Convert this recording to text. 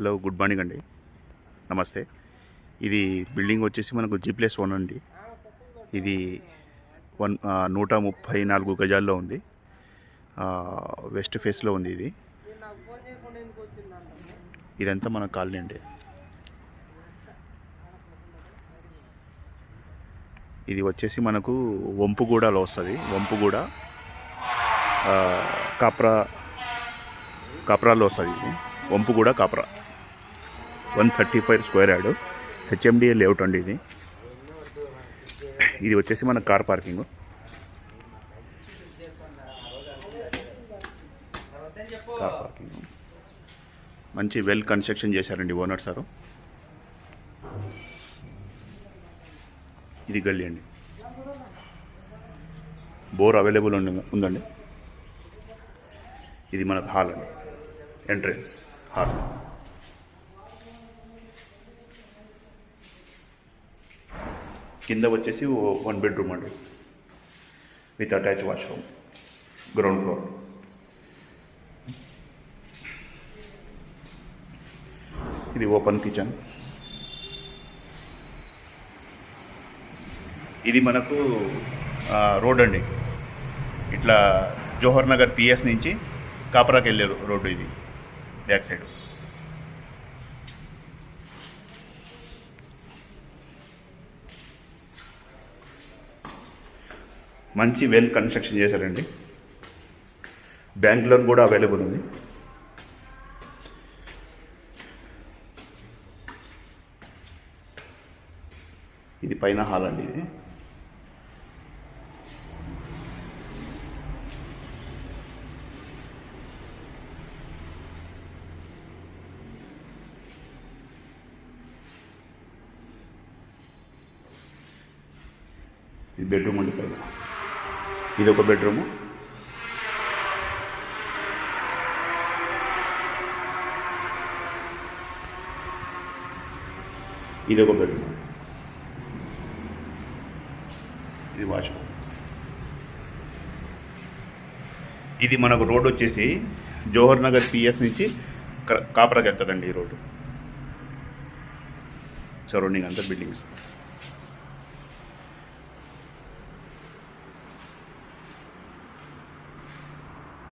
Hello, good morning అండి. నమస్తే. ఇది బిల్డింగ్ వచ్చేసి మనకు G+1 అండి. ఇది 134 గజాల్లో ఉంది. వెస్ట్ ఫేస్లో ఉంది. ఇదంతా మన కాలనీ అండి. ఇది వచ్చేసి మనకు వంపుగూడలో వస్తుంది. వంపుగూడ కాప్రాలో వస్తుంది. ఇది Vampuguda Kapra 135 square yard HMDA layout అండి. ఇది వచ్చేసి మన కార్ పార్కింగ్. మంచి వెల్ కన్స్ట్రక్షన్ చేశారండి ఓనర్ సారు. ఇది గల్లీ అండి. బోర్ అవైలబుల్ ఉందండి. ఇది మనకు హాల్ అండి, ఎంట్రన్స్ హాల్. కింద వచ్చేసి 1 బెడ్రూమ్ అండి with attach washroom, ground floor. ఇది ఓపెన్ కిచెన్. ఇది మనకు రోడ్ అండి. ఇట్లా జోహర్ నగర్ PS నుంచి కాపరాకి వెళ్ళే రోడ్డు. ఇది బ్యాక్ సైడ్. మంచి వెల్ కన్స్ట్రక్షన్ చేశారండి. బ్యాంక్ లోన్ కూడా అవైలబుల్ ఉంది. ఇది పైన హాల్ అండి. ఇది బెడ్రూమ్ అండి. పైన ఇది ఒక బెడ్రూము. ఇది ఒక బెడ్రూమ్. ఇది వాష్రూమ్. ఇది మనకు రోడ్ వచ్చేసి జోహర్ నగర్ PS నుంచి కాపరాకి వెళ్తుందండి ఈ రోడ్డు. సరౌండింగ్ అంతా బిల్డింగ్స్.